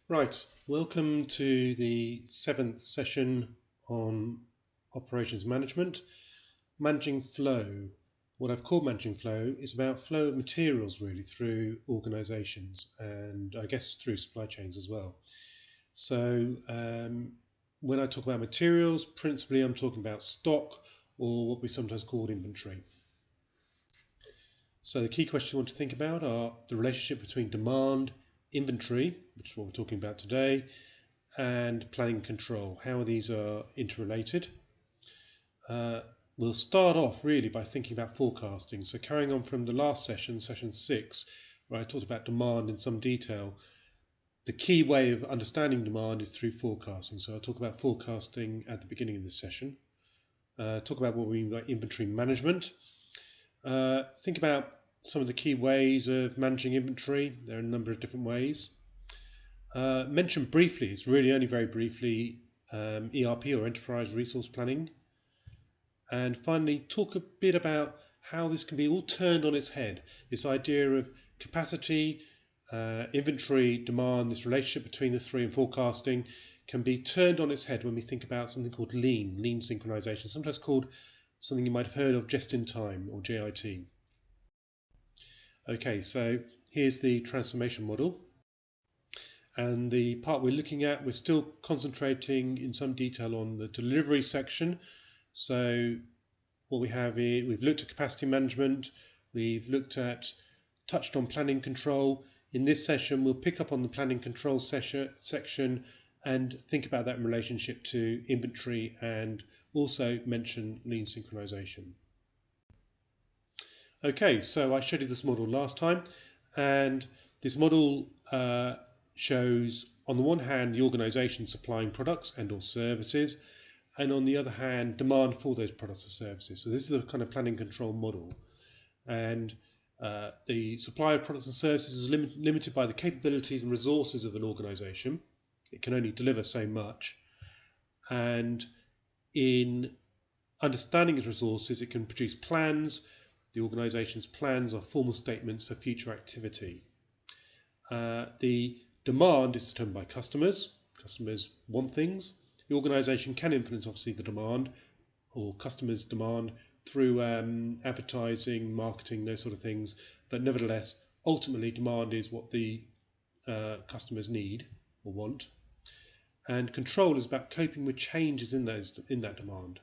Right, welcome to the 7th session on operations management. Managing flow. What I've called managing flow is about flow of materials really through organizations and I guess through supply chains as well. So when I talk about materials, principally I'm talking about stock or what we sometimes call inventory. So the key questions you want to think about are the relationship between demand, inventory, which is what we're talking about today, and planning control, how these are interrelated. We'll start off really by thinking about forecasting. So carrying on from the last session, session 6, where I talked about demand in some detail, the key way of understanding demand is through forecasting. So I'll talk about forecasting at the beginning of this session. Talk about what we mean by inventory management. Think about some of the key ways of managing inventory. There are a number of different ways. Mention briefly, it's really only very briefly, ERP or Enterprise Resource Planning. And finally, talk a bit about how this can be all turned on its head. This idea of capacity, inventory, demand, this relationship between the three and forecasting can be turned on its head when we think about something called lean synchronization, sometimes called something you might have heard of just in time, or JIT. Okay, so here's the transformation model. And the part we're looking at, we're still concentrating in some detail on the delivery section. So what we have here, we've looked at capacity management, we've touched on planning control. In this session, we'll pick up on the planning control section and think about that in relationship to inventory and also mention lean synchronization. Okay, so I showed you this model last time, and this model shows on the one hand the organization supplying products and or services, and on the other hand demand for those products or services. So this is the kind of planning control model, and the supply of products and services is limited by the capabilities and resources of an organization. It can only deliver so much, and in understanding its resources it can produce plans. The organization's plans are formal statements for future activity. The demand is determined by customers. Customers want things. The organization can influence obviously the demand or customers' demand through advertising, marketing, those sort of things. But nevertheless, ultimately demand is what the customers need or want. And control is about coping with changes in that demand.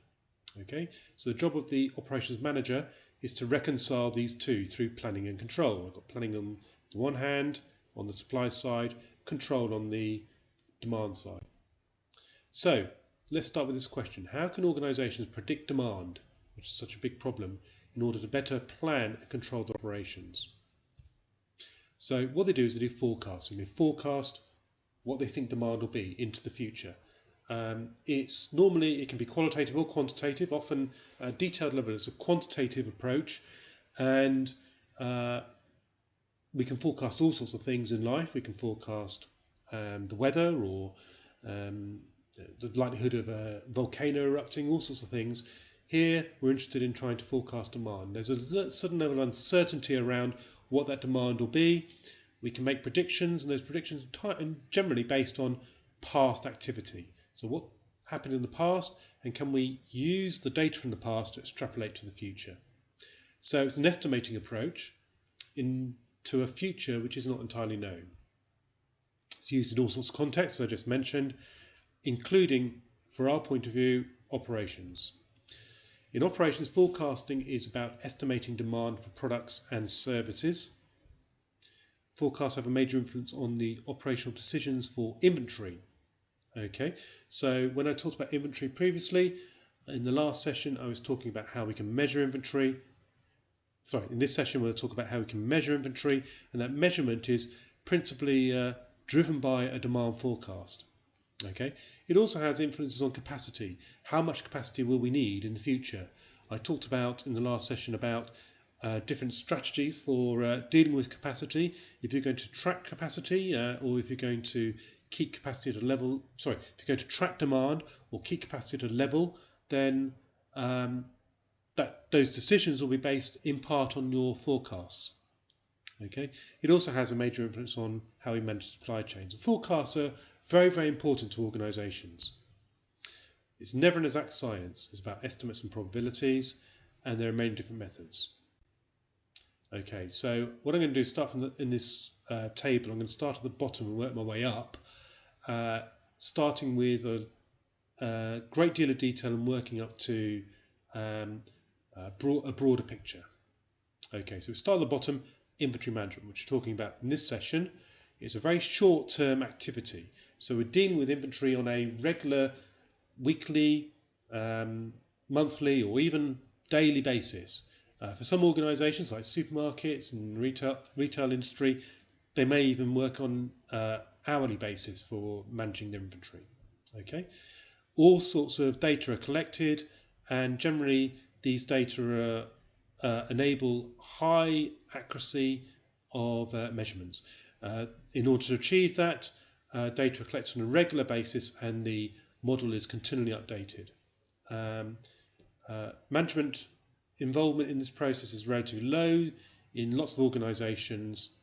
Okay, so the job of the operations manager is to reconcile these two through planning and control. I've got planning on the one hand, on the supply side, control on the demand side. So let's start with this question. How can organizations predict demand, which is such a big problem, in order to better plan and control their operations? So what they do is they do forecasting. They forecast what they think demand will be into the future. It can be qualitative or quantitative. Often detailed level is a quantitative approach, and we can forecast all sorts of things in life. We can forecast the weather or the likelihood of a volcano erupting, all sorts of things. Here we're interested in trying to forecast demand. There's a certain level of uncertainty around what that demand will be. We can make predictions, and those predictions are generally based on past activity. So what happened in the past, and can we use the data from the past to extrapolate to the future? So it's an estimating approach into a future which is not entirely known. It's used in all sorts of contexts, as I just mentioned, including, for our point of view, operations. In operations, forecasting is about estimating demand for products and services. Forecasts have a major influence on the operational decisions for inventory. Okay, so when I talked about inventory previously, in the last session I was talking about how we can measure inventory. In this session we'll talk about how we can measure inventory, and that measurement is principally driven by a demand forecast. Okay, it also has influences on capacity. How much capacity will we need in the future? I talked about in the last session about different strategies for dealing with capacity. If you're going to track capacity or if you're going to keep capacity at a level, if you're going to track demand or keep capacity at a level, then those decisions will be based in part on your forecasts. Okay, it also has a major influence on how we manage supply chains. Forecasts are very, very important to organisations. It's never an exact science. It's about estimates and probabilities, and there are many different methods. Okay, so what I'm going to do is start from in this table. I'm going to start at the bottom and work my way up, starting with a great deal of detail and working up to a broader picture. Okay, so we start at the bottom, inventory management, which we're talking about in this session. It's a very short-term activity. So we're dealing with inventory on a regular, weekly, monthly, or even daily basis. For some organisations like supermarkets and retail industry, they may even work on hourly basis for managing their inventory. Okay, all sorts of data are collected, and generally these data enable high accuracy of measurements. In order to achieve that, data are collected on a regular basis, and the model is continually updated. Management involvement in this process is relatively low. In lots of organisations,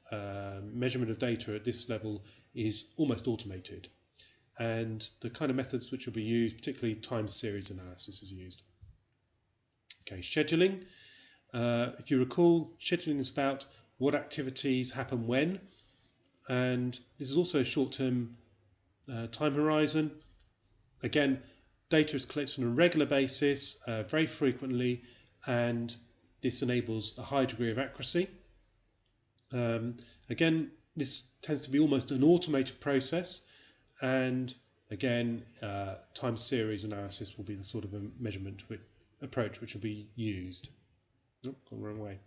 measurement of data at this level is almost automated, and the kind of methods which will be used, particularly time series analysis, is used. Okay, scheduling. If you recall, scheduling is about what activities happen when, and this is also a short-term time horizon. Again, data is collected on a regular basis, very frequently, and this enables a high degree of accuracy. Again, this tends to be almost an automated process, and again, time series analysis will be the sort of a measurement approach which will be used. Oh, gone the wrong way.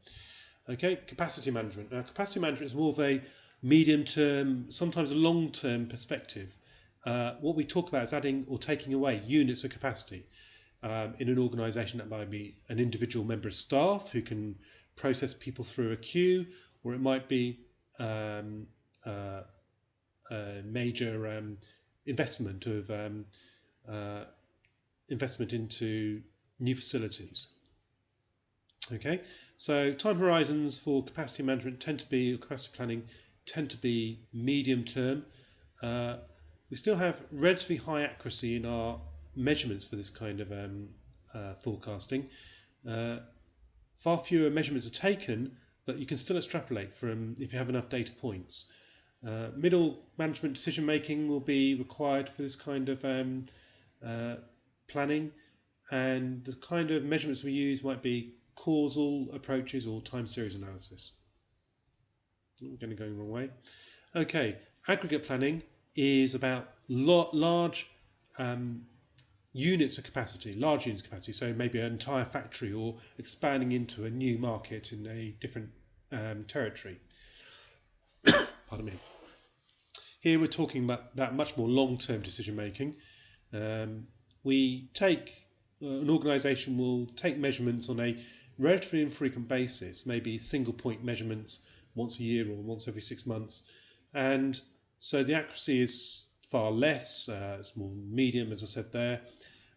Okay, capacity management. Now, capacity management is more of a medium-term, sometimes a long-term perspective. What we talk about is adding or taking away units of capacity. In an organisation, that might be an individual member of staff who can process people through a queue, or it might be a major investment into new facilities. Okay, so time horizons for capacity management capacity planning tend to be medium term. We still have relatively high accuracy in our measurements for this kind of forecasting. Far fewer measurements are taken, but you can still extrapolate from if you have enough data points. Middle management decision making will be required for this kind of planning, and the kind of measurements we use might be causal approaches or time series analysis. I'm going to go the wrong way. Okay, aggregate planning is about large units of capacity, large units of capacity, so maybe an entire factory or expanding into a new market in a different territory. Pardon me. Here we're talking about much more long-term decision making. An organisation will take measurements on a relatively infrequent basis, maybe single point measurements once a year or once every 6 months, and so the accuracy is far less. It's more medium, as I said there.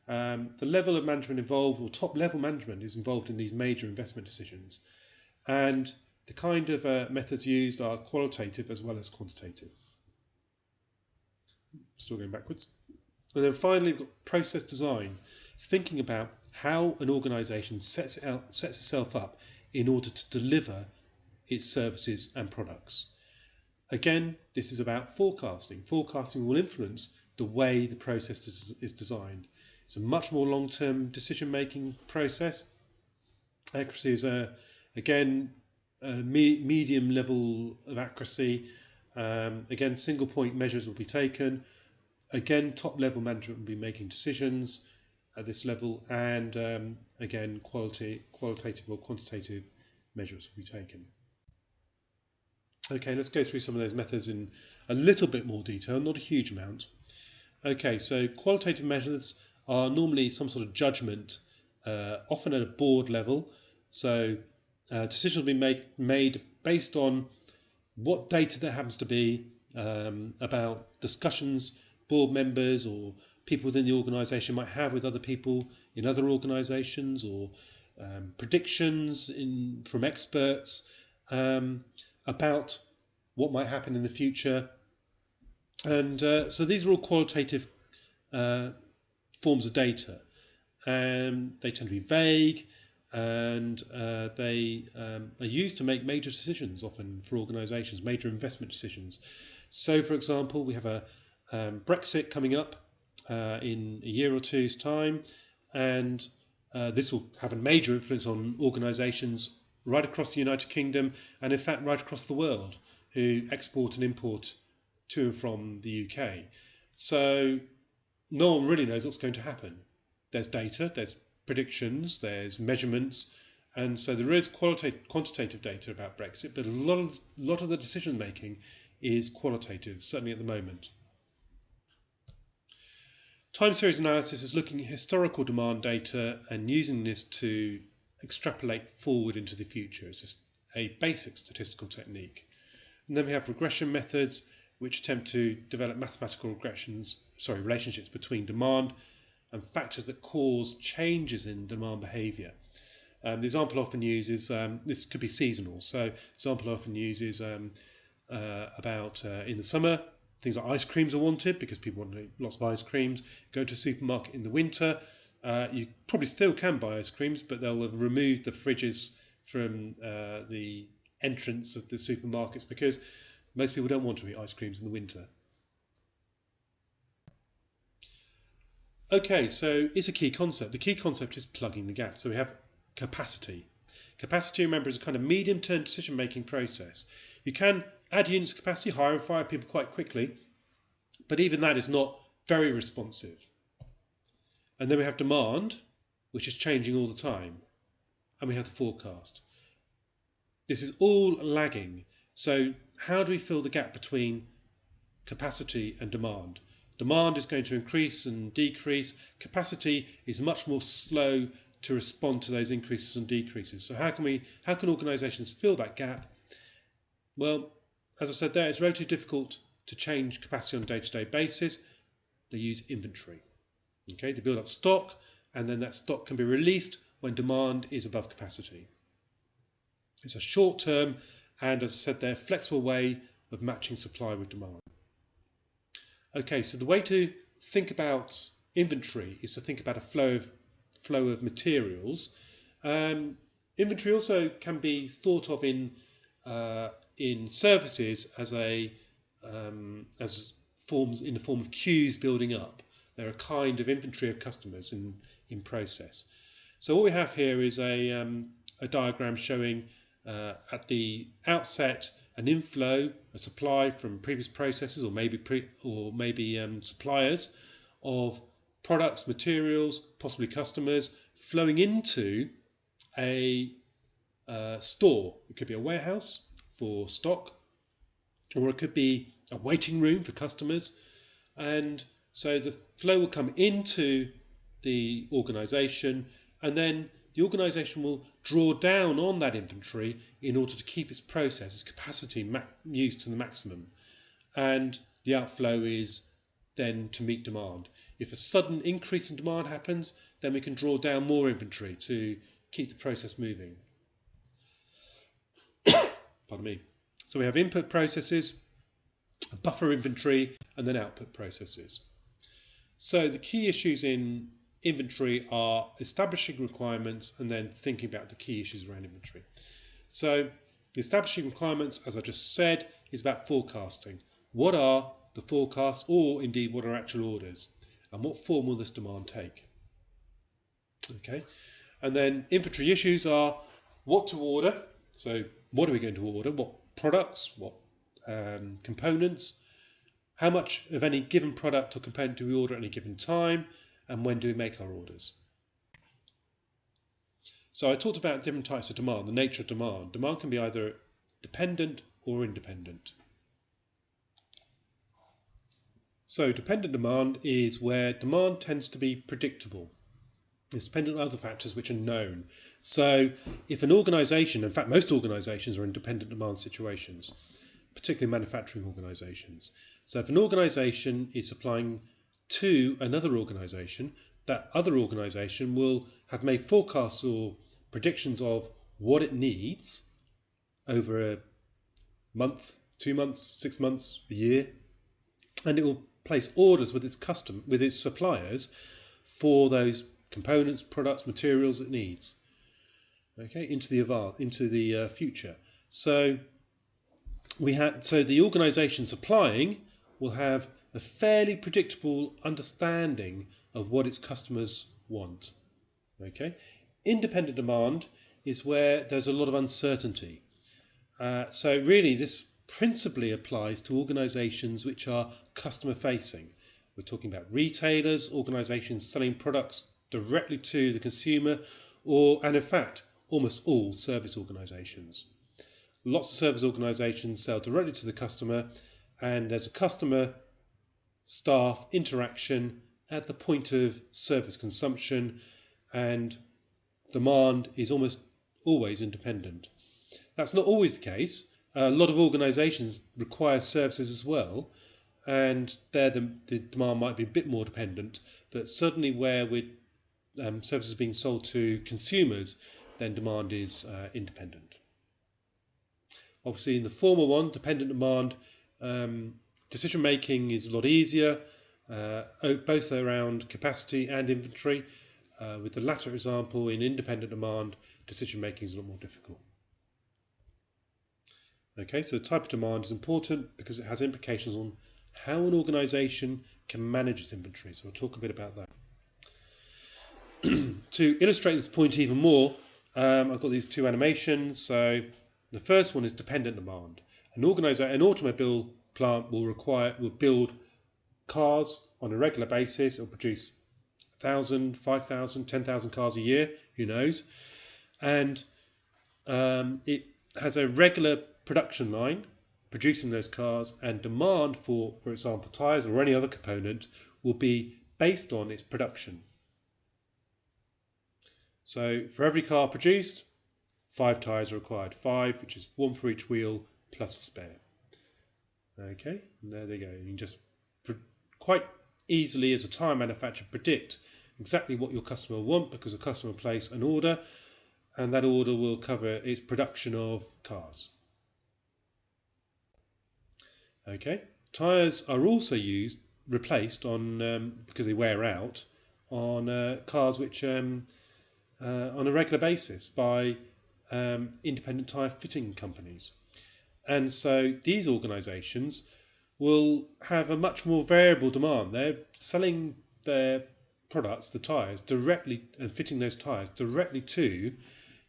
The level of management involved, or top level management, is involved in these major investment decisions, and the kind of methods used are qualitative as well as quantitative. Still going backwards. And then finally, we've got process design, thinking about how an organisation sets itself up in order to deliver its services and products. Again, this is about forecasting. Forecasting will influence the way the process is designed. It's a much more long-term decision-making process. Accuracy is again a medium level of accuracy. Again, single-point measures will be taken. Again, top-level management will be making decisions at this level, and again, qualitative or quantitative measures will be taken. Okay, let's go through some of those methods in a little bit more detail, not a huge amount. Okay, so qualitative methods are normally some sort of judgment, often at a board level. So decisions will be made based on what data there happens to be about discussions board members or people within the organisation might have with other people in other organisations, or predictions from experts. And about what might happen in the future. And so these are all qualitative forms of data. They tend to be vague, and they are used to make major decisions, often for organisations, major investment decisions. So, for example, we have a Brexit coming up in a year or two's time, and this will have a major influence on organisations right across the United Kingdom, and in fact right across the world, who export and import to and from the UK. So no one really knows what's going to happen. There's data, there's predictions, there's measurements, and so there is quantitative data about Brexit, but a lot of the decision making is qualitative, certainly at the moment. Time series analysis is looking at historical demand data and using this to extrapolate forward into the future. It's just a basic statistical technique. And then we have regression methods, which attempt to develop mathematical relationships between demand and factors that cause changes in demand behaviour. The example often used is, this could be seasonal, so example often used is about in the summer, things like ice creams are wanted because people want to eat lots of ice creams. Go to a supermarket in the winter, you probably still can buy ice creams, but they'll have removed the fridges from the entrance of the supermarkets because most people don't want to eat ice creams in the winter. Okay, so it's a key concept. The key concept is plugging the gap. So we have capacity. Capacity, remember, is a kind of medium-term decision-making process. You can add units of capacity, hire and fire people quite quickly, but even that is not very responsive. And then we have demand, which is changing all the time. And we have the forecast. This is all lagging. So how do we fill the gap between capacity and demand? Demand is going to increase and decrease. Capacity is much more slow to respond to those increases and decreases. So how can organisations fill that gap? Well, as I said there, it's relatively difficult to change capacity on a day-to-day basis. They use inventory. Okay, they build up stock, and then that stock can be released when demand is above capacity. It's a short-term and, as I said there, flexible way of matching supply with demand. Okay, so the way to think about inventory is to think about a flow of materials. Inventory also can be thought of in services as forms in the form of queues building up. They're a kind of inventory of customers in process. So what we have here is a diagram showing at the outset an inflow, a supply from previous processes or maybe suppliers of products, materials, possibly customers, flowing into a store. It could be a warehouse for stock, or it could be a waiting room for customers. And so the flow will come into the organisation, and then the organisation will draw down on that inventory in order to keep its process, its capacity used to the maximum. And the outflow is then to meet demand. If a sudden increase in demand happens, then we can draw down more inventory to keep the process moving. Pardon me. So we have input processes, a buffer inventory, and then output processes. So the key issues in inventory are establishing requirements and then thinking about the key issues around inventory. So the establishing requirements, as I just said, is about forecasting. What are the forecasts, or indeed what are actual orders, and what form will this demand take? Okay, and then inventory issues are what to order. So what are we going to order? What products? What components? How much of any given product or component do we order at any given time? And when do we make our orders? So I talked about different types of demand, the nature of demand. Demand can be either dependent or independent. So dependent demand is where demand tends to be predictable. It's dependent on other factors which are known. So if an organisation, in fact most organisations are in dependent demand situations, particularly manufacturing organisations. So if an organisation is supplying to another organisation, that other organisation will have made forecasts or predictions of what it needs over a month, 2 months, 6 months, a year, and it will place orders with its suppliers for those components, products, materials it needs. Okay, into the future. So the organisation supplying will have a fairly predictable understanding of what its customers want. Okay, independent demand is where there's a lot of uncertainty. So really, this principally applies to organisations which are customer facing. We're talking about retailers, organisations selling products directly to the consumer, and in fact, almost all service organisations. Lots of service organisations sell directly to the customer, and there's a customer staff interaction at the point of service consumption, and demand is almost always independent. That's not always the case. A lot of organisations require services as well, and there the demand might be a bit more dependent, but certainly where services being sold to consumers, then demand is independent. Obviously in the former one, dependent demand, decision making is a lot easier, both around capacity and inventory. With the latter example, in independent demand, decision making is a lot more difficult. Okay, so the type of demand is important because it has implications on how an organisation can manage its inventory. So we'll talk a bit about that. To illustrate this point even more, I've got these two animations. So the first one is dependent demand. An automobile plant will build cars on a regular basis. It will produce 1,000, 5,000, 10,000 cars a year, who knows. And it has a regular production line producing those cars, and demand for example, tyres or any other component will be based on its production. So for every car produced, 5 tyres are required. 5, which is 1 for each wheel plus a spare. Okay, and there they go. You can just quite easily, as a tyre manufacturer, predict exactly what your customer will want, because a customer will place an order, and that order will cover its production of cars. Okay, tyres are also replaced on because they wear out on cars which on a regular basis by independent tyre fitting companies, and so these organisations will have a much more variable demand. They're selling their products, the tyres, directly, and fitting those tyres directly to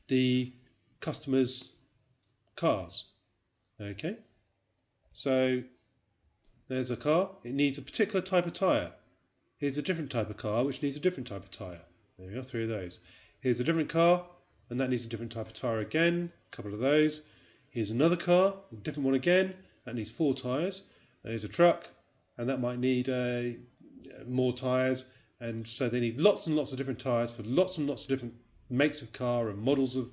the customers' cars. Okay, so there's a car, it needs a particular type of tyre. Here's a different type of car which needs a different type of tyre. There we are, 3 of those. Here's a different car, and that needs a different type of tyre again, a couple of those. Here's another car, a different one again, that needs 4 tyres. There's a truck, and that might need more tyres, and so they need lots and lots of different tyres for lots and lots of different makes of car and models of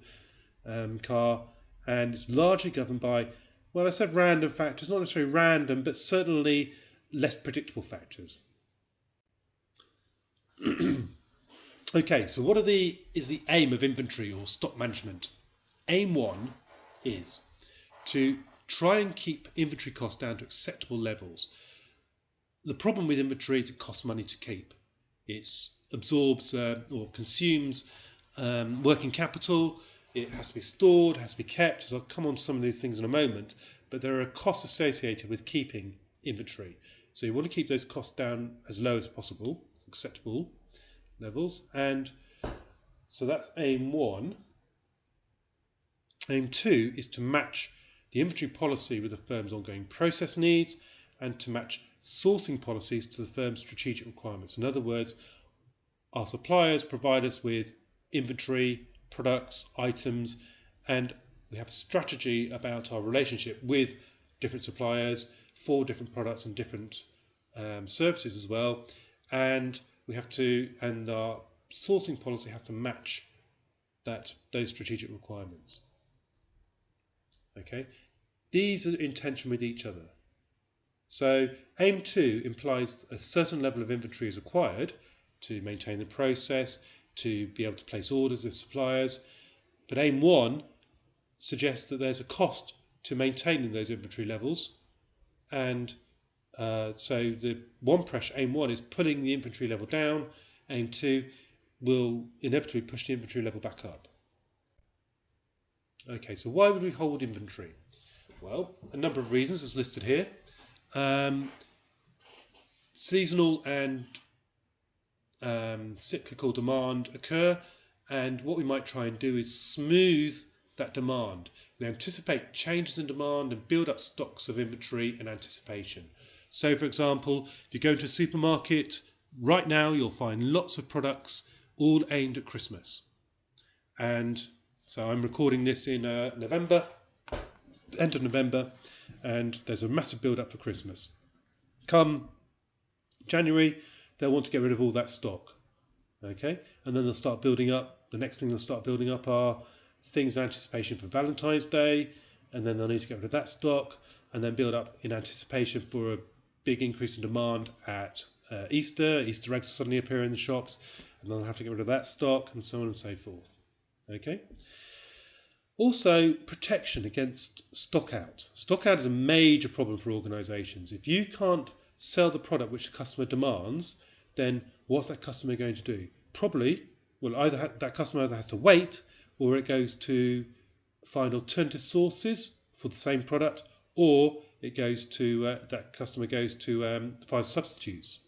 car, and it's largely governed by, well, I said random factors, not necessarily random, but certainly less predictable factors. Okay, so what is the aim of inventory or stock management? Aim 1 is to try and keep inventory costs down to acceptable levels. The problem with inventory is it costs money to keep. It absorbs or consumes working capital. It has to be stored, it has to be kept. So I'll come on to some of these things in a moment, but there are costs associated with keeping inventory. So you want to keep those costs down as low as possible, acceptable levels. And so that's aim 1. Aim 2 is to match the inventory policy with the firm's ongoing process needs, and to match sourcing policies to the firm's strategic requirements. In other words, our suppliers provide us with inventory, products, items, and we have a strategy about our relationship with different suppliers for different products and different services as well. And our sourcing policy has to match those strategic requirements. Okay, these are in tension with each other. So aim 2 implies a certain level of inventory is required to maintain the process, to be able to place orders with suppliers. But aim 1 suggests that there's a cost to maintaining those inventory levels. And so the aim 1 is pulling the inventory level down. Aim 2 will inevitably push the inventory level back up. Okay, so why would we hold inventory? Well, a number of reasons as listed here. Seasonal and cyclical demand occur, and what we might try and do is smooth that demand. We anticipate changes in demand and build up stocks of inventory in anticipation. So, for example, if you go into a supermarket right now, you'll find lots of products all aimed at Christmas. And so I'm recording this in November, end of November, and there's a massive build-up for Christmas. Come January, they'll want to get rid of all that stock. Okay, and then they'll start building up. The next thing they'll start building up are things in anticipation for Valentine's Day, and then they'll need to get rid of that stock, and then build up in anticipation for a big increase in demand at Easter. Easter eggs suddenly appear in the shops, and then they'll have to get rid of that stock, and so on and so forth. Okay. Also, protection against stock out. Stock out is a major problem for organisations. If you can't sell the product which the customer demands, then what's that customer going to do? Probably, either that customer either has to wait, or it goes to find alternative sources for the same product, or it goes to that customer goes to find substitutes.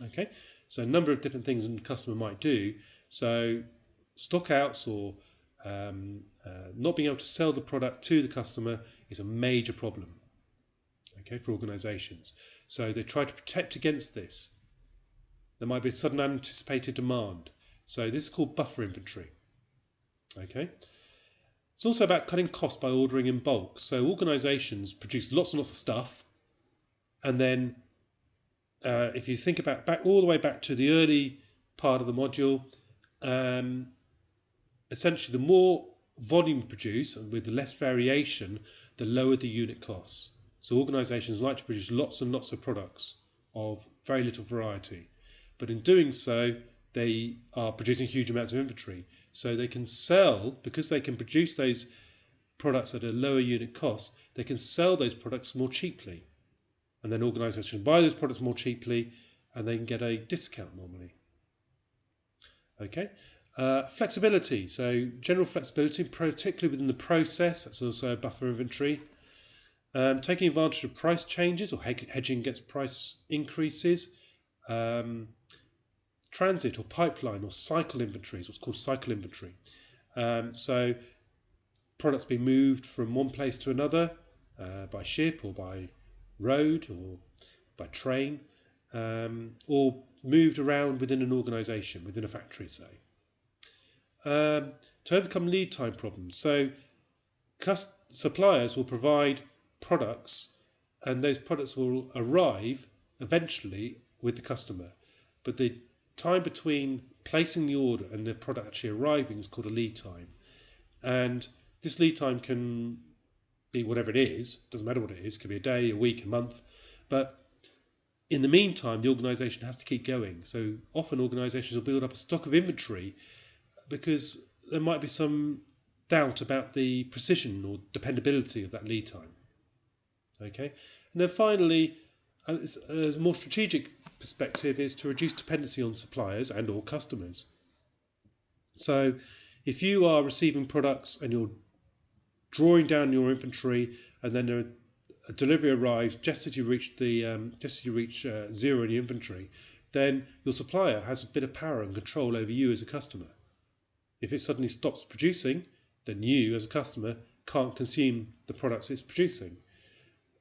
Okay, so a number of different things a customer might do. So stock outs or not being able to sell the product to the customer is a major problem, okay, for organisations. So they try to protect against this. There might be a sudden unanticipated demand. So this is called buffer inventory. Okay. It's also about cutting costs by ordering in bulk. So organisations produce lots and lots of stuff, and then if you think about all the way back to the early part of the module, essentially the more volume you produce and with less variation, the lower the unit costs. So organisations like to produce lots and lots of products of very little variety, but in doing so they are producing huge amounts of inventory. So they can sell, because they can produce those products at a lower unit cost, they can sell those products more cheaply. And then organisations buy those products more cheaply and they can get a discount normally. Okay. Flexibility. So general flexibility, particularly within the process, that's also a buffer inventory. Taking advantage of price changes or hedging against price increases. Transit or pipeline or cycle inventories, what's called cycle inventory. So products being moved from one place to another by ship or by road or by train, or moved around within an organisation, within a factory, say. To overcome lead time problems. So suppliers will provide products and those products will arrive eventually with the customer. But the time between placing the order and the product actually arriving is called a lead time. And this lead time can be whatever it is, doesn't matter what it is, it could be a day, a week, a month. But in the meantime, the organisation has to keep going. So often organisations will build up a stock of inventory because there might be some doubt about the precision or dependability of that lead time. Okay, and then finally, a more strategic perspective is to reduce dependency on suppliers and or customers. So if you are receiving products and you're drawing down your inventory and then a delivery arrives just as you reach zero in your inventory, then your supplier has a bit of power and control over you as a customer. If it suddenly stops producing, then you as a customer can't consume the products it's producing.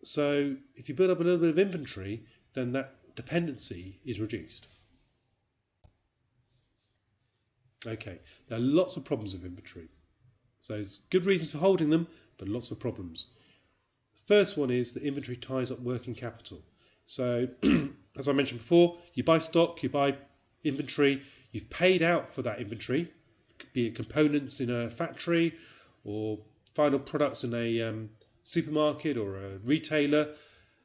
So if you build up a little bit of inventory, then that dependency is reduced. Okay, there are lots of problems with inventory. So there's good reasons for holding them, but lots of problems. The first one is that inventory ties up working capital. So as I mentioned before, you buy stock, you buy inventory, you've paid out for that inventory, be it components in a factory or final products in a supermarket or a retailer.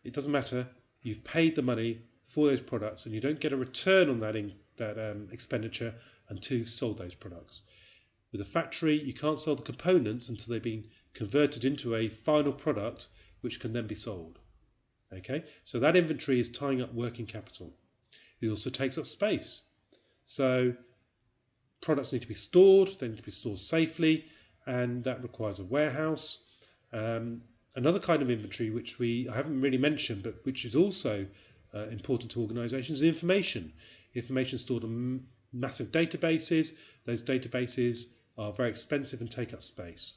It doesn't matter. You've paid the money for those products and you don't get a return on that expenditure until you've sold those products. With a factory, you can't sell the components until they've been converted into a final product which can then be sold. Okay, so that inventory is tying up working capital. It also takes up space. So products need to be stored, they need to be stored safely, and that requires a warehouse. Another kind of inventory which I haven't really mentioned, but which is also important to organisations, is information. Information stored on massive databases. Those databases are very expensive and take up space.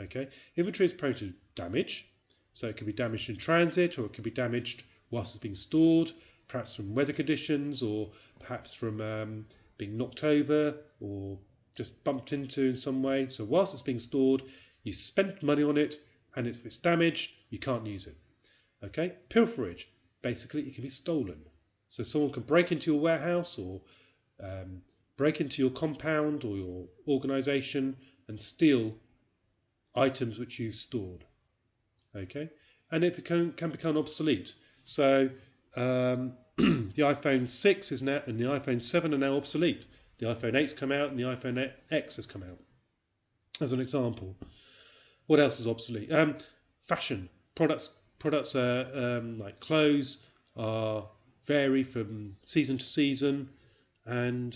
Okay, inventory is prone to damage, so it could be damaged in transit, or it could be damaged whilst it's being stored, perhaps from weather conditions, or perhaps from being knocked over or just bumped into in some way. So whilst it's being stored, you spent money on it, and if it's damaged, you can't use it. Okay, pilferage, basically it can be stolen. So someone can break into your warehouse or break into your compound or your organisation and steal items which you've stored. Okay, and it can become obsolete. So the iPhone 6 is now, and the iPhone 7 are now obsolete. The iPhone 8's come out, and the iPhone X has come out, as an example. What else is obsolete? Fashion products like clothes vary from season to season, and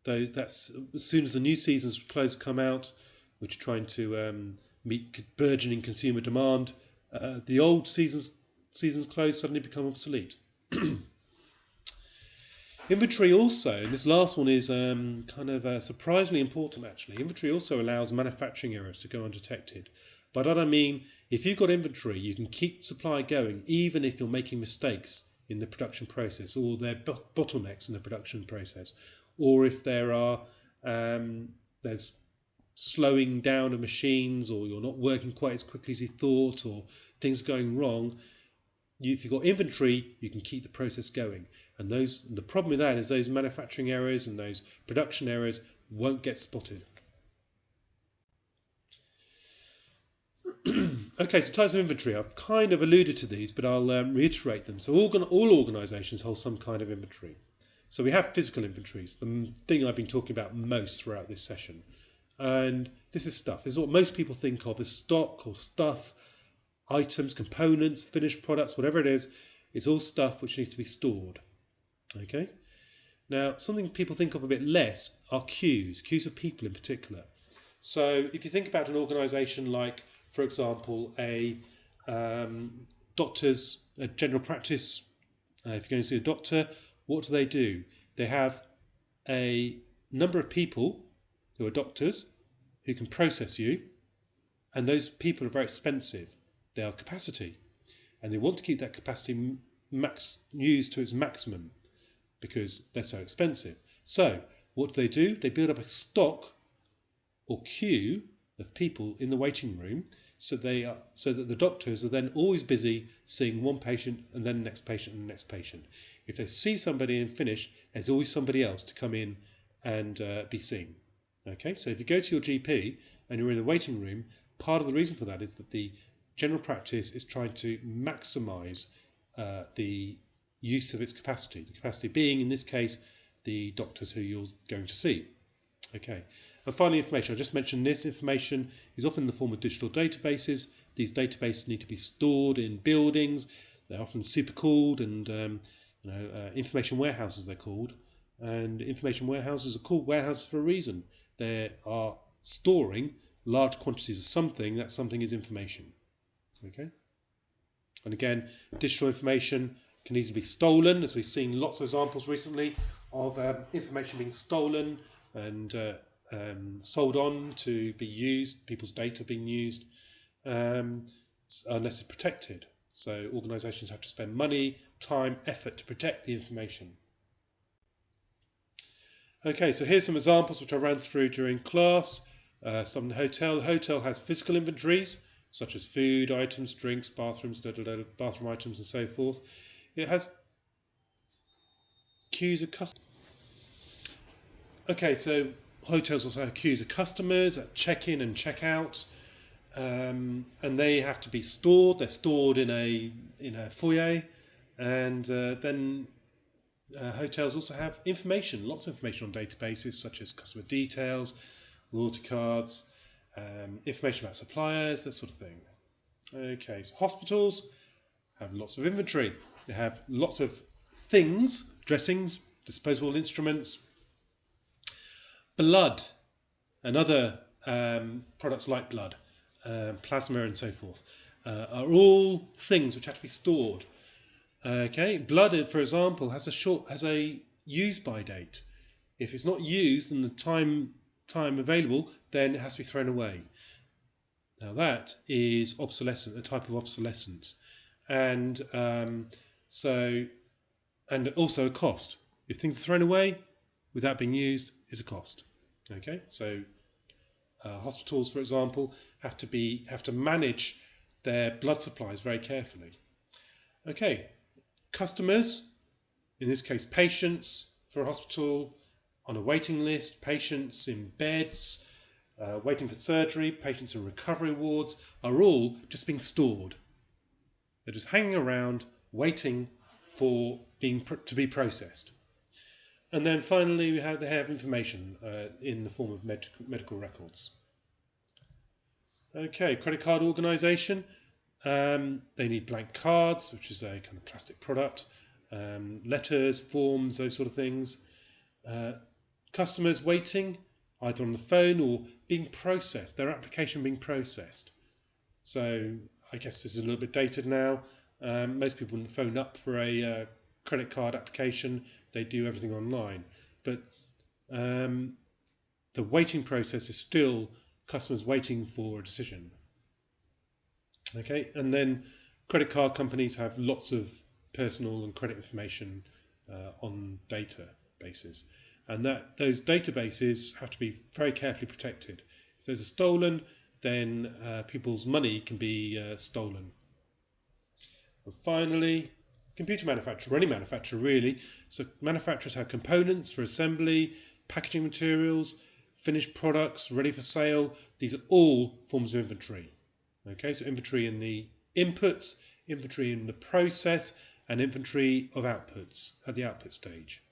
that's as soon as the new season's clothes come out, which are trying to meet burgeoning consumer demand, the old season's clothes suddenly become obsolete. Inventory also, and this last one is surprisingly important actually. Inventory also allows manufacturing errors to go undetected. By that I mean, if you've got inventory, you can keep supply going even if you're making mistakes in the production process, or there are bottlenecks in the production process, or if there's slowing down of machines, or you're not working quite as quickly as you thought, or things going wrong. If you've got inventory, you can keep the process going. And the problem with that is those manufacturing errors and those production errors won't get spotted. Okay, so types of inventory. I've kind of alluded to these, but I'll reiterate them. So all organisations hold some kind of inventory. So we have physical inventories, the thing I've been talking about most throughout this session. And this is stuff. This is what most people think of as stock or stuff, items, components, finished products, whatever it is. It's all stuff which needs to be stored. Okay. Now, something people think of a bit less are queues of people in particular. So if you think about an organisation like, for example, a general practice, if you're going to see a doctor, what do? They have a number of people who are doctors who can process you, and those people are very expensive. They are capacity, and they want to keep that capacity used to its maximum because they're so expensive. So what do? They build up a stock or queue of people in the waiting room, so that the doctors are then always busy seeing one patient and then the next patient and the next patient. If they see somebody and finish, there's always somebody else to come in and be seen. Okay, so if you go to your GP and you're in the waiting room, part of the reason for that is that the general practice is trying to maximise the use of its capacity. The capacity being, in this case, the doctors who you're going to see. Okay, and finally, information. I just mentioned this. Information is often in the form of digital databases. These databases need to be stored in buildings. They're often supercooled, and information warehouses they're called. And information warehouses are called warehouses for a reason. They are storing large quantities of something. That something is information. Okay. And again, digital information can easily be stolen, as we've seen lots of examples recently of information being stolen and sold on to be used, people's data being used, unless it's protected. So organisations have to spend money, time, effort to protect the information. Okay, so here's some examples which I ran through during class. Some in the hotel. The hotel has physical inventories, such as food items, drinks, bathrooms, bathroom items, and so forth. It has queues of customers. Okay, so hotels also have queues of customers at check-in and check-out, and they have to be stored. They're stored in a foyer, and then hotels also have information, lots of information on databases such as customer details, loyalty cards, information about suppliers, that sort of thing. Okay, so hospitals have lots of inventory. They have lots of things, dressings, disposable instruments, blood, and other products like blood, plasma, and so forth, are all things which have to be stored. Okay, blood, for example, has a use by date. If it's not used in the time available, then it has to be thrown away. Now that is obsolescence, a type of obsolescence, and and also a cost. If things are thrown away without being used, is a cost. Okay, so hospitals, for example, have to manage their blood supplies very carefully. Okay, customers, in this case patients for a hospital, on a waiting list, patients in beds, waiting for surgery, patients in recovery wards, are all just being stored. They're just hanging around waiting for to be processed. And then finally they have information in the form of medical records. Okay, credit card organisation. They need blank cards, which is a kind of plastic product, letters, forms, those sort of things. Customers waiting either on the phone or being processed, their application being processed. So I guess this is a little bit dated now. Most people wouldn't phone up for a credit card application. They do everything online. But the waiting process is still customers waiting for a decision. Okay, and then credit card companies have lots of personal and credit information on databases. And those databases have to be very carefully protected. If those are stolen, then people's money can be stolen. And finally, computer manufacturer, any manufacturer really. So manufacturers have components for assembly, packaging materials, finished products ready for sale. These are all forms of inventory. Okay, so inventory in the inputs, inventory in the process, and inventory of outputs at the output stage.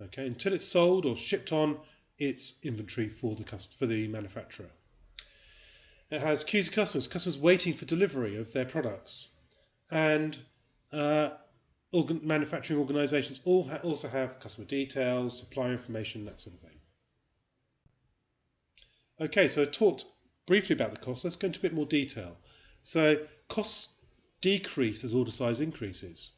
Okay, until it's sold or shipped on, it's inventory for the manufacturer. It has queues of customers waiting for delivery of their products, and manufacturing organisations also have customer details, supplier information, that sort of thing. Okay, so I talked briefly about the costs. Let's go into a bit more detail. So costs decrease as order size increases.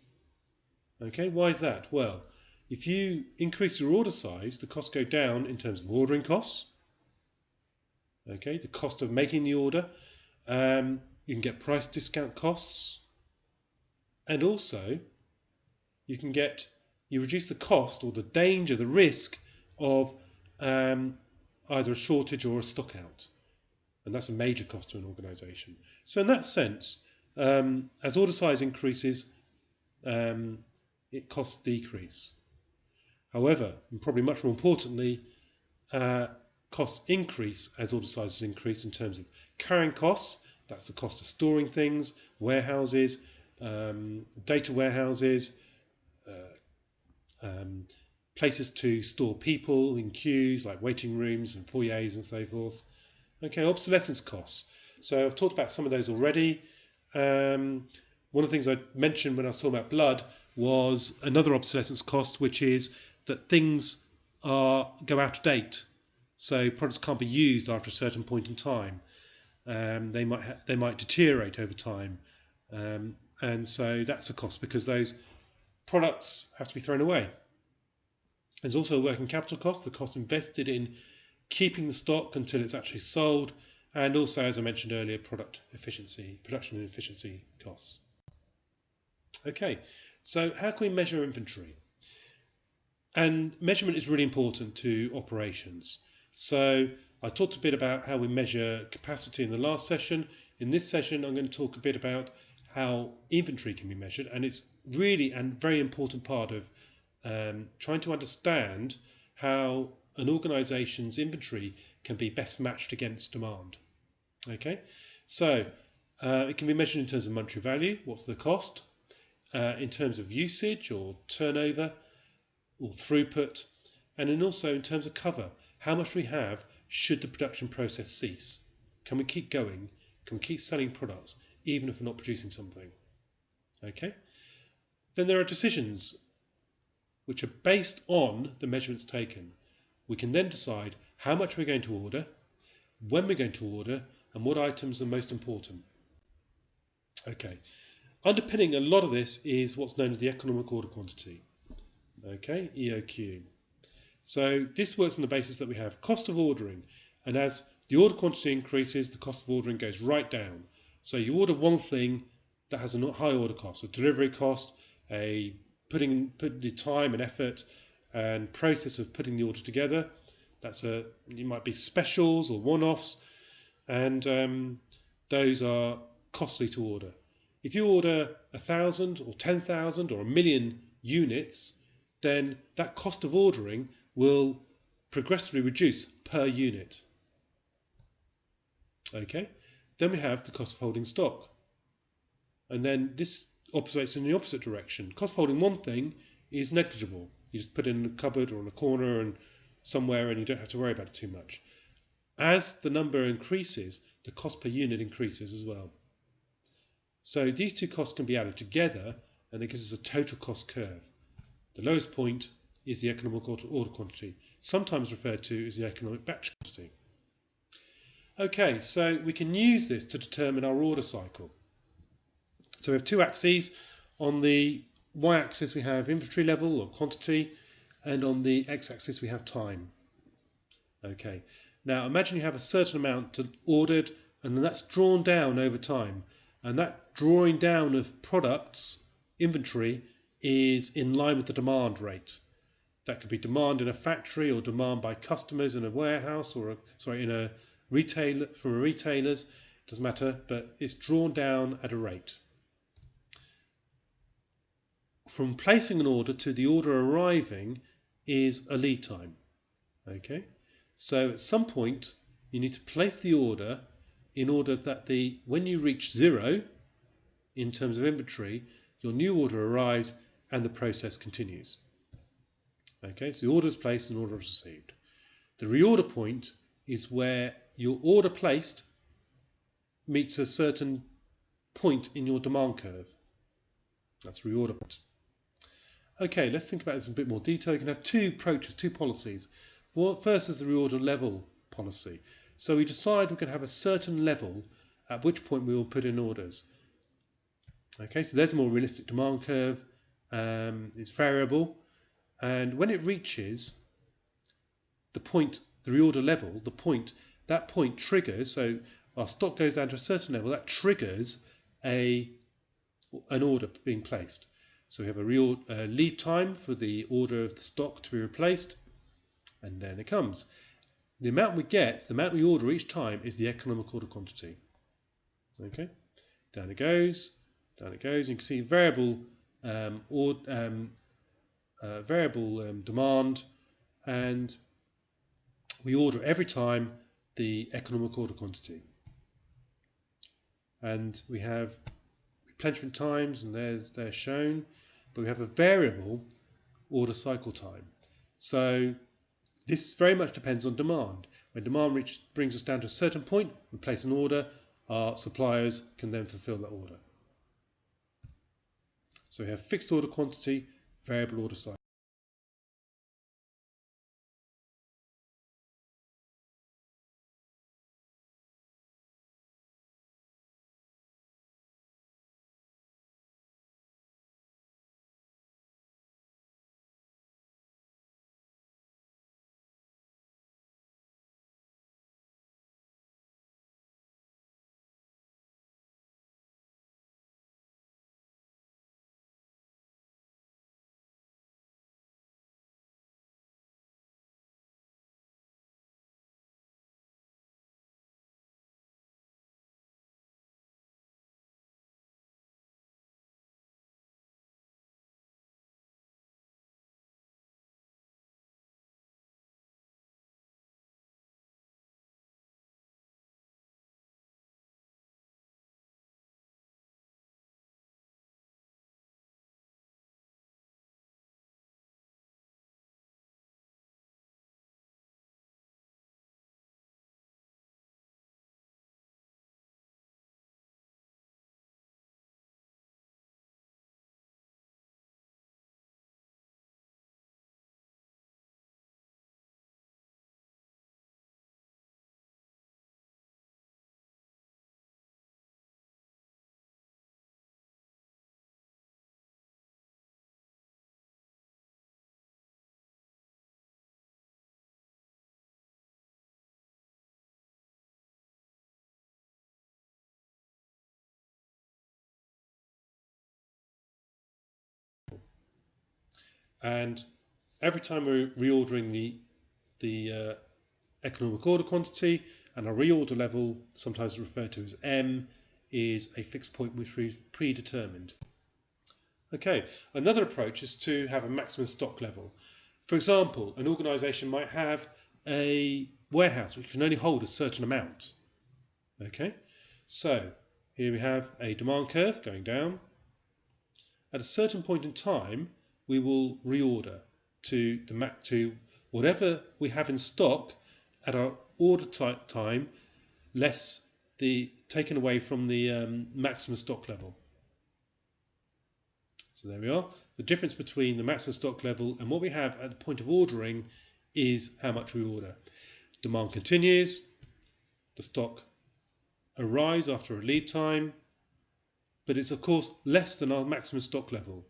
Okay, why is that? Well, if you increase your order size, the costs go down in terms of ordering costs. Okay, the cost of making the order. You can get price discount costs, and also you reduce the cost or the danger, the risk of either a shortage or a stock out, and that's a major cost to an organisation. So in that sense, as order size increases, costs decrease. However, and probably much more importantly, costs increase as order sizes increase in terms of carrying costs. That's the cost of storing things, warehouses, data warehouses, places to store people in queues like waiting rooms and foyers and so forth. Okay, obsolescence costs. So I've talked about some of those already. One of the things I mentioned when I was talking about blood was another obsolescence cost, which is that things go out of date. So products can't be used after a certain point in time. They might deteriorate over time, and so that's a cost because those products have to be thrown away. There's also a working capital cost, the cost invested in keeping the stock until it's actually sold, and also, as I mentioned earlier, production and efficiency costs. Okay, so how can we measure inventory? And measurement is really important to operations. So I talked a bit about how we measure capacity in the last session. In this session, I'm going to talk a bit about how inventory can be measured, and it's really a very important part of trying to understand how an organisation's inventory can be best matched against demand. Okay, so it can be measured in terms of monetary value, what's the cost, in terms of usage or turnover or throughput, and then also in terms of cover, how much we have should the production process cease. Can we keep going? Can we keep selling products even if we're not producing something? Okay. Then there are decisions which are based on the measurements taken. We can then decide how much we're going to order, when we're going to order, and what items are most important. Okay. Underpinning a lot of this is what's known as the economic order quantity. Okay, EOQ. So this works on the basis that we have cost of ordering, and as the order quantity increases, the cost of ordering goes right down. So you order one thing that has a high order cost, a delivery cost, putting the time and effort and process of putting the order together. It might be specials or one-offs, and those are costly to order. If you order 1,000 or 10,000 or 1,000,000 units, then that cost of ordering will progressively reduce per unit. Okay, then we have the cost of holding stock, and then this operates in the opposite direction. Cost of holding one thing is negligible. You just put it in a cupboard or in a corner and somewhere, and you don't have to worry about it too much. As the number increases, the cost per unit increases as well. So these two costs can be added together, and it gives us a total cost curve. The lowest point is the economic order quantity, sometimes referred to as the economic batch quantity. Okay, so we can use this to determine our order cycle. So we have two axes. On the y-axis we have inventory level or quantity, and on the x-axis we have time. Okay, now imagine you have a certain amount ordered, and then that's drawn down over time, and that drawing down of products, inventory, is in line with the demand rate. That could be demand in a factory or demand by customers in a warehouse or in a retailer from retailers. It doesn't matter, but it's drawn down at a rate. From placing an order to the order arriving is a lead time. Okay, so at some point you need to place the order in order that when you reach 0 in terms of inventory, your new order arrives and the process continues. Okay, so the order is placed and order is received. The reorder point is where your order placed meets a certain point in your demand curve. That's reorder point. Okay, let's think about this in a bit more detail. You can have two approaches, two policies. First is the reorder level policy. So we decide we can have a certain level at which point we will put in orders. Okay, so there's a more realistic demand curve. It's variable, and when it reaches the point, the reorder level, that point triggers. So our stock goes down to a certain level. That triggers an order being placed. So we have a lead time for the order of the stock to be replaced, and then it comes. The amount we order each time is the economic order quantity. Okay, down it goes. You can see variable demand, and we order every time the economic order quantity. And we have replenishment times, and they're shown, but we have a variable order cycle time. So this very much depends on demand. When demand brings us down to a certain point, we place an order, our suppliers can then fulfill that order. So we have fixed order quantity, variable order cycle. and every time we're reordering the economic order quantity, and our reorder level, sometimes referred to as M, is a fixed point which we've predetermined. Okay, another approach is to have a maximum stock level. For example, an organisation might have a warehouse which can only hold a certain amount. Okay, so here we have a demand curve going down. At a certain point in time, we will reorder to whatever we have in stock at our order time, less the taken away from the maximum stock level. So there we are. The difference between the maximum stock level and what we have at the point of ordering is how much we order. Demand continues, the stock arrives after a lead time, but it's of course less than our maximum stock level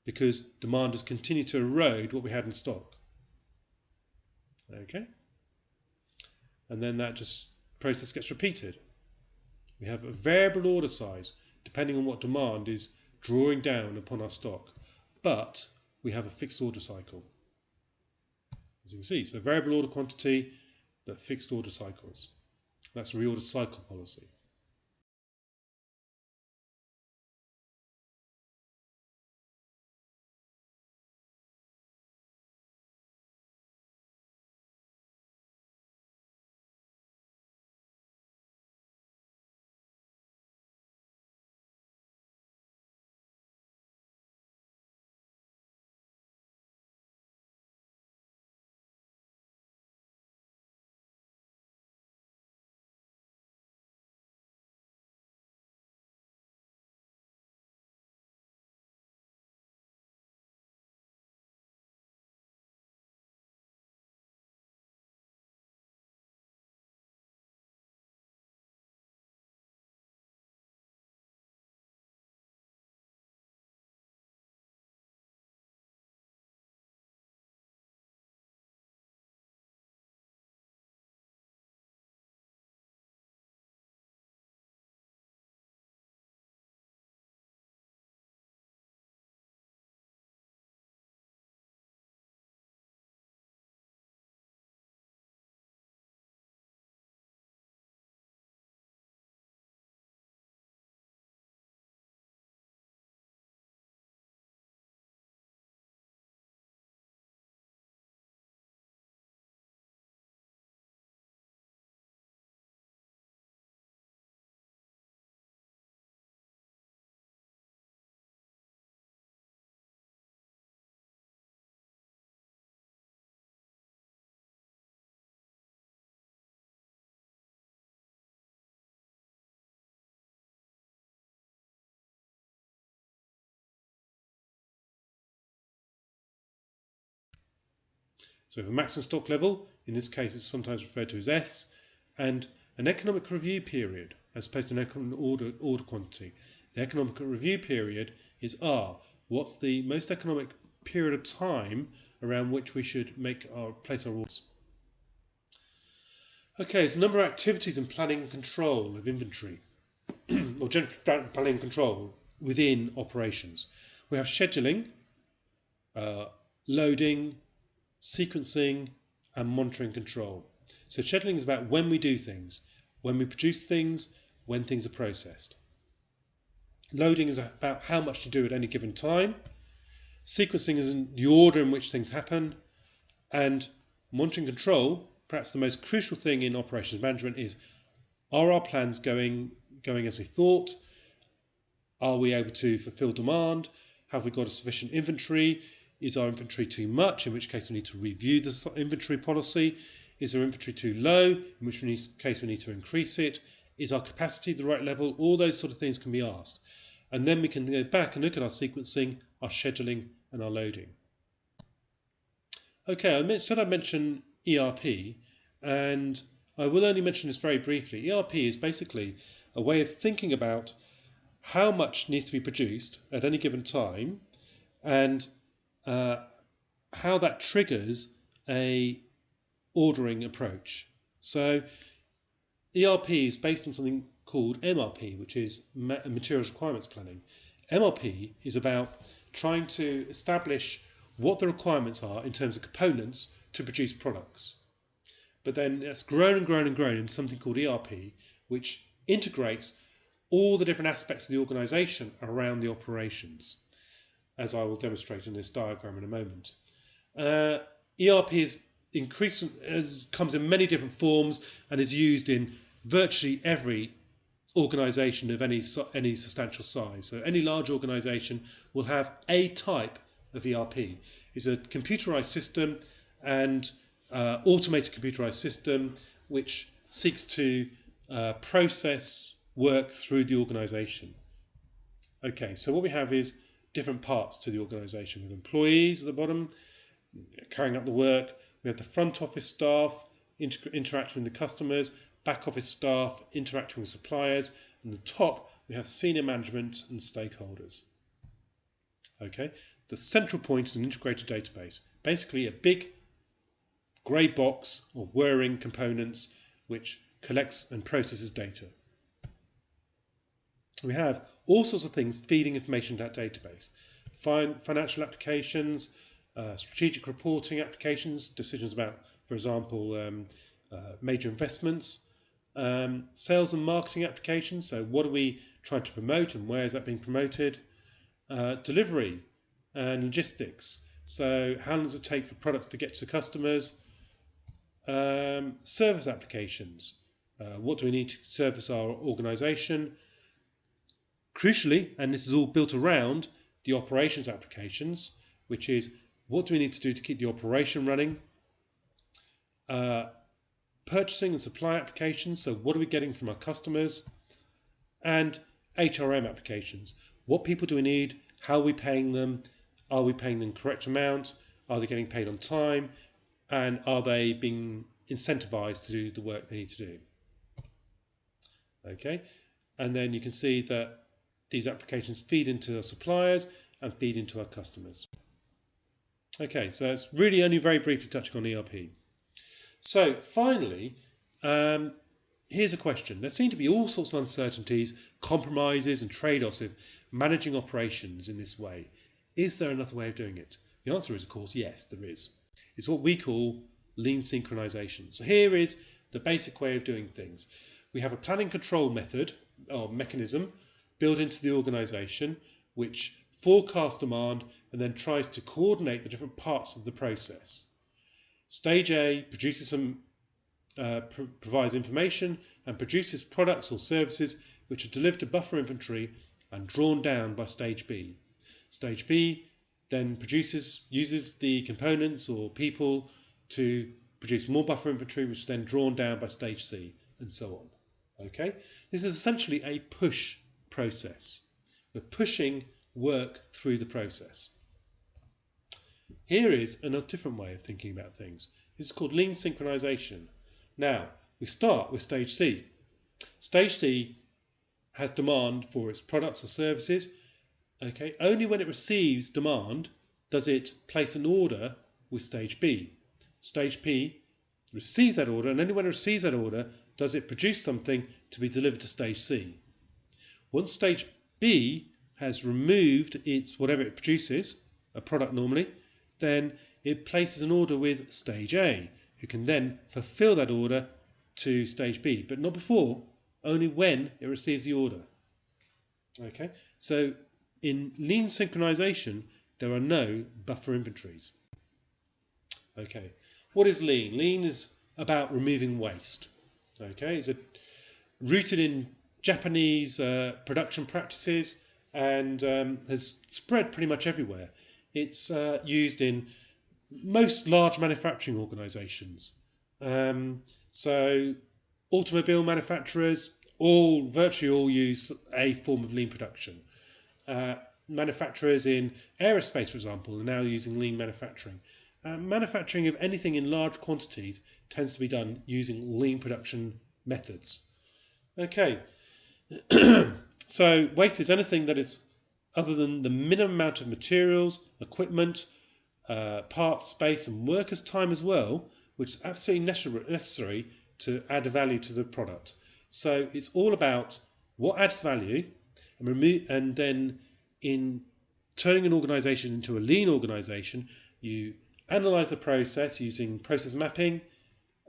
because demand has continued to erode what we had in stock. Okay, and then that process gets repeated. We have a variable order size depending on what demand is drawing down upon our stock, but we have a fixed order cycle, as you can see. So variable order quantity, but fixed order cycles. That's a reorder cycle policy. So we have a maximum stock level, in this case it's sometimes referred to as S, and an economic review period as opposed to an economic order quantity. The economic review period is R. What's the most economic period of time around which we should place our orders? Okay, there's a number of activities in planning and control of inventory, or general planning and control within operations. We have scheduling, loading, sequencing, and monitoring control. So scheduling is about when we do things, when we produce things, when things are processed. Loading is about how much to do at any given time. Sequencing is in the order in which things happen. And monitoring control, perhaps the most crucial thing in operations management, is are our plans going as we thought? Are we able to fulfill demand? Have we got a sufficient inventory? Is our inventory too much, in which case we need to review the inventory policy? Is our inventory too low, in which case we need to increase it? Is our capacity at the right level? All those sort of things can be asked. And then we can go back and look at our sequencing, our scheduling, and our loading. Okay, I'd mention ERP, and I will only mention this very briefly. ERP is basically a way of thinking about how much needs to be produced at any given time, and how that triggers a ordering approach. So ERP is based on something called MRP, which is Materials Requirements Planning. MRP is about trying to establish what the requirements are in terms of components to produce products. But then it's grown and grown and grown into something called ERP, which integrates all the different aspects of the organisation around the operations, as I will demonstrate in this diagram in a moment. ERP comes in many different forms and is used in virtually every organisation of any substantial size. So any large organisation will have a type of ERP. It's a computerised system and automated computerised system which seeks to process work through the organisation. Okay, so what we have is different parts to the organisation with employees at the bottom carrying out the work. We have the front office staff interacting with the customers, back office staff interacting with suppliers, and the top we have senior management and stakeholders. Okay, the central point is an integrated database, basically a big grey box of whirring components which collects and processes data. We have all sorts of things feeding information to that database. Financial applications, strategic reporting applications, decisions about, for example, major investments, sales and marketing applications, so what are we trying to promote and where is that being promoted, delivery and logistics, so how long does it take for products to get to customers, service applications, what do we need to service our organisation. Crucially, and this is all built around the operations applications, which is what do we need to do to keep the operation running, purchasing and supply applications, so what are we getting from our customers, and HRM applications, what people do we need, how are we paying them, are we paying them the correct amount, are they getting paid on time, and are they being incentivized to do the work they need to do. Okay, and then you can see that these applications feed into our suppliers and feed into our customers. Okay, so it's really only very briefly touching on ERP. So finally, here's a question. There seem to be all sorts of uncertainties, compromises and trade-offs of managing operations in this way. Is there another way of doing it? The answer is, of course, yes, there is. It's what we call lean synchronization. So here is the basic way of doing things. We have a planning control method or mechanism built into the organisation which forecasts demand and then tries to coordinate the different parts of the process. Stage A produces provides information and produces products or services which are delivered to buffer inventory and drawn down by Stage B. Stage B then uses the components or people to produce more buffer inventory, which is then drawn down by Stage C, and so on. Okay, this is essentially a push process. We're pushing work through the process. Here is a different way of thinking about things. This is called lean synchronization. Now, we start with Stage C. Stage C has demand for its products or services. Okay, only when it receives demand does it place an order with Stage B. Stage B receives that order, and only when it receives that order does it produce something to be delivered to Stage C. Once Stage B has removed whatever it produces, a product normally, then it places an order with Stage A, who can then fulfill that order to Stage B, but not before, only when it receives the order. Okay, so in lean synchronization, there are no buffer inventories. Okay, what is lean? Lean is about removing waste. Okay, it's rooted in Japanese production practices and has spread pretty much everywhere. It's used in most large manufacturing organisations. So automobile manufacturers virtually all use a form of lean production. Manufacturers in aerospace, for example, are now using lean manufacturing. Manufacturing of anything in large quantities tends to be done using lean production methods. Okay, so waste is anything that is other than the minimum amount of materials, equipment, parts, space and workers' time as well, which is absolutely necessary to add value to the product. So it's all about what adds value, and then in turning an organisation into a lean organisation, You analyze the process using process mapping,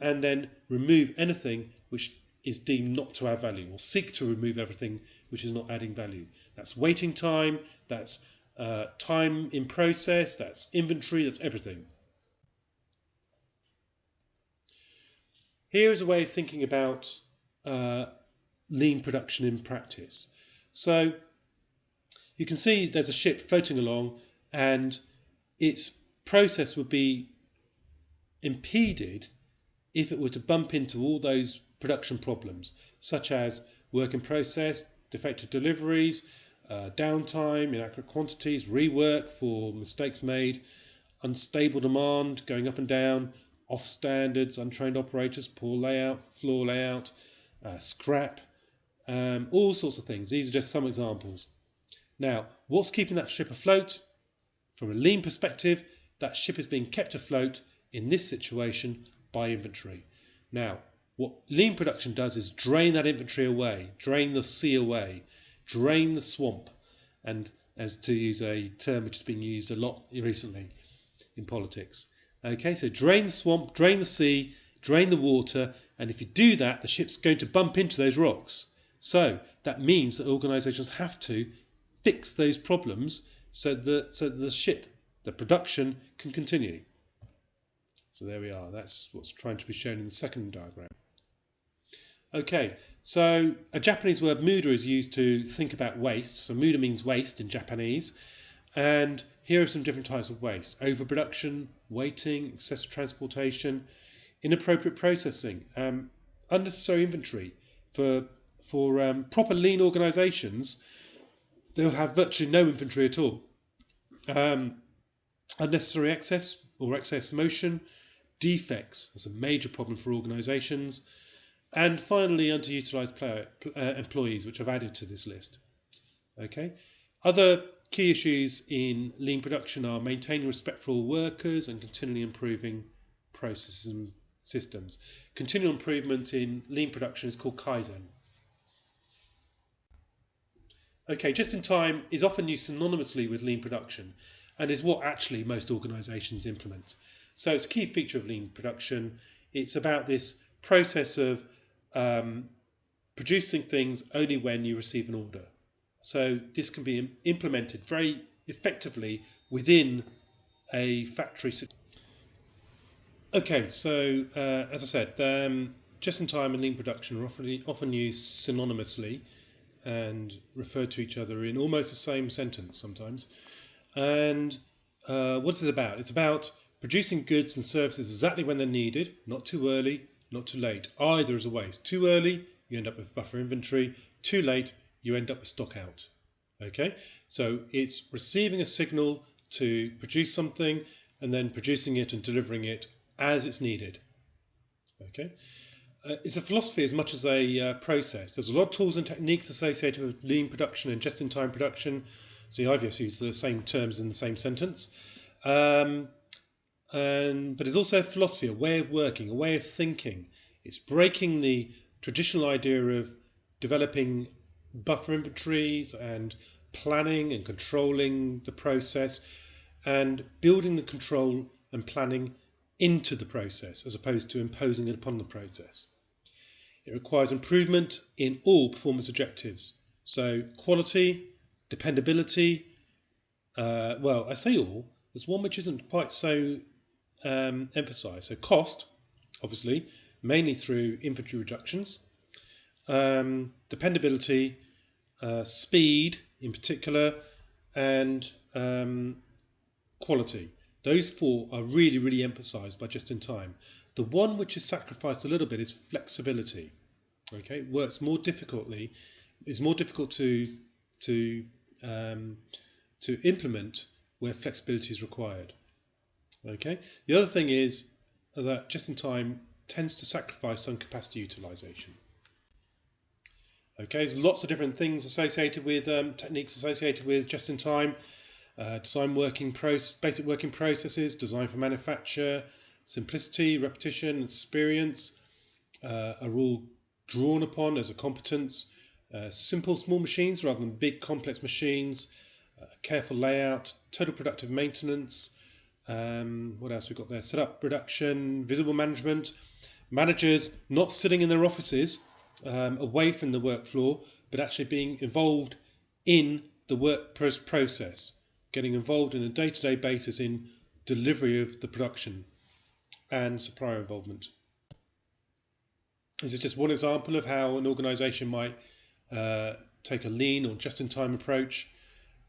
and then remove anything which is deemed not to add value, or seek to remove everything which is not adding value. That's waiting time, that's time in process, that's inventory, that's everything. Here is a way of thinking about lean production in practice. So you can see there's a ship floating along, and its process would be impeded if it were to bump into all those production problems, such as work in process, defective deliveries, downtime, inaccurate quantities, rework for mistakes made, unstable demand going up and down, off standards, untrained operators, poor layout, floor layout, scrap, all sorts of things. These are just some examples. Now, what's keeping that ship afloat? From a lean perspective, that ship is being kept afloat in this situation by inventory. Now, what lean production does is drain that inventory away, drain the sea away, drain the swamp, and as to use a term which has been used a lot recently in politics. Okay, so drain the swamp, drain the sea, drain the water, and if you do that, the ship's going to bump into those rocks. So that means that organisations have to fix those problems so that the ship, the production, can continue. So there we are. That's what's trying to be shown in the second diagram. Okay, so a Japanese word muda is used to think about waste. So muda means waste in Japanese. And here are some different types of waste: overproduction, waiting, excessive transportation, inappropriate processing, unnecessary inventory. For proper lean organisations, they'll have virtually no inventory at all. Unnecessary excess or excess motion, defects is a major problem for organisations, and finally underutilised employees, which I've added to this list. Okay, other key issues in lean production are maintaining respect for all workers and continually improving processes and systems. Continual improvement in lean production is called Kaizen. Okay, just in time is often used synonymously with lean production and is what actually most organisations implement. So it's a key feature of lean production. It's about this process of producing things only when you receive an order. So this can be implemented very effectively within a factory. Okay, so as I said, just in time and lean production are often used synonymously and refer to each other in almost the same sentence sometimes. And what's it about? It's about producing goods and services exactly when they're needed, not too early, not too late. Either is a waste. Too early, you end up with buffer inventory. Too late, you end up with stock out. Okay, so it's receiving a signal to produce something and then producing it and delivering it as it's needed. Okay. It's a philosophy as much as a process. There's a lot of tools and techniques associated with lean production and just-in-time production. See, I've just used the same terms in the same sentence. But it's also a philosophy, a way of working, a way of thinking. It's breaking the traditional idea of developing buffer inventories and planning and controlling the process and building the control and planning into the process as opposed to imposing it upon the process. It requires improvement in all performance objectives. So quality, dependability, well, I say all, there's one which isn't quite so emphasised. So cost, obviously, mainly through inventory reductions, dependability, speed in particular, and quality. Those four are really, really emphasised by just-in-time. The one which is sacrificed a little bit is flexibility. Okay, it works more difficultly. It's more difficult to implement where flexibility is required. Okay. The other thing is that just-in-time tends to sacrifice some capacity utilisation. Okay, there's lots of different things associated with techniques associated with just-in-time. Design basic working processes, design for manufacture, simplicity, repetition, experience are all drawn upon as a competence. Simple small machines rather than big complex machines, careful layout, total productive maintenance, What else we've got there? Setup, production, visible management. Managers not sitting in their offices away from the work floor, but actually being involved in the work process, getting involved in a day-to-day basis in delivery of the production and supplier involvement. This is just one example of how an organisation might take a lean or just-in-time approach.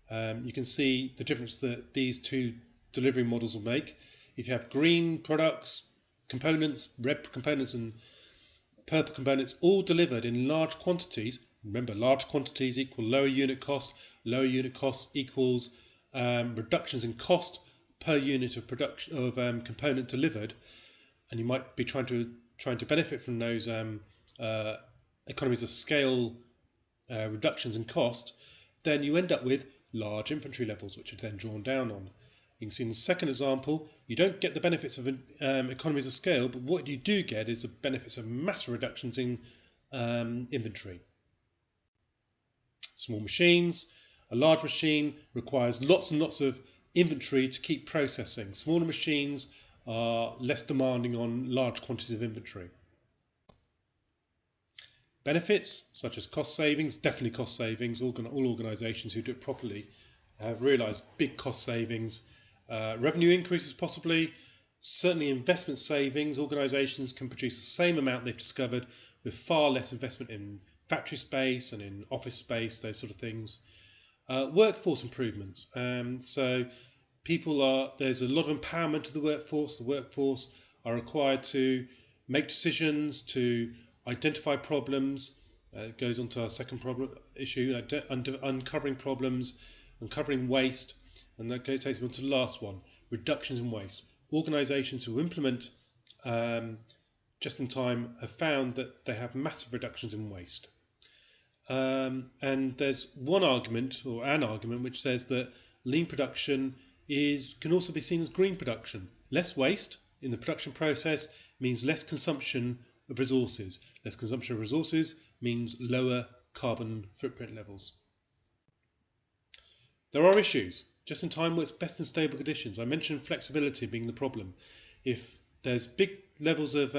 You can see the difference that these two delivery models will make. If you have green products, components, red components and purple components all delivered in large quantities, remember large quantities equal lower unit cost equals reductions in cost per unit of production of component delivered, and you might be trying to benefit from those economies of scale reductions in cost, then you end up with large inventory levels, which are then drawn down on. You can see in the second example, you don't get the benefits of economies of scale, but what you do get is the benefits of massive reductions in inventory. Small machines. A large machine requires lots and lots of inventory to keep processing. Smaller machines are less demanding on large quantities of inventory. Benefits such as cost savings, definitely cost savings. All organisations who do it properly have realised big cost savings. Revenue increases possibly, certainly investment savings. Organisations can produce the same amount they've discovered with far less investment in factory space and in office space, those sort of things. Workforce improvements. So there's a lot of empowerment of the workforce. The workforce are required to make decisions, to identify problems. It goes on to our second issue, uncovering problems, uncovering waste. And that takes me on to the last one, reductions in waste. Organisations who implement just in time have found that they have massive reductions in waste. And there's an argument which says that lean production can also be seen as green production. Less waste in the production process means less consumption of resources. Less consumption of resources means lower carbon footprint levels. There are issues. Just in time works best in stable conditions. I mentioned flexibility being the problem. If there's big levels of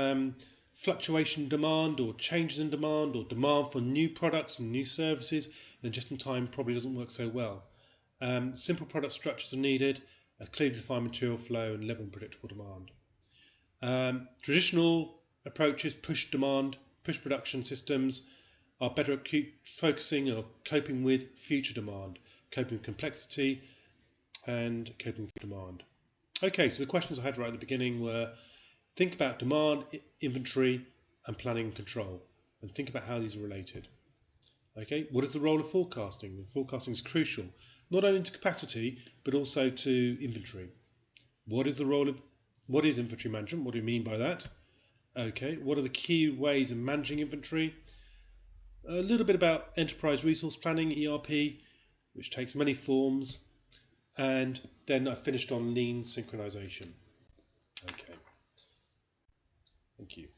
fluctuation in demand or changes in demand or demand for new products and new services, then just in time probably doesn't work so well. Simple product structures are needed, a clearly defined material flow and level and predictable demand. Traditional approaches, push production systems are better at focusing or coping with future demand, coping with complexity and coping with demand. Okay, so the questions I had right at the beginning were: think about demand, inventory and planning and control, and think about how these are related. Okay, what is the role of forecasting? Forecasting is crucial, not only to capacity but also to inventory. What is inventory management? What do you mean by that? Okay, what are the key ways of managing inventory? A little bit about enterprise resource planning, ERP, which takes many forms, and then I finished on lean synchronization. Okay, thank you.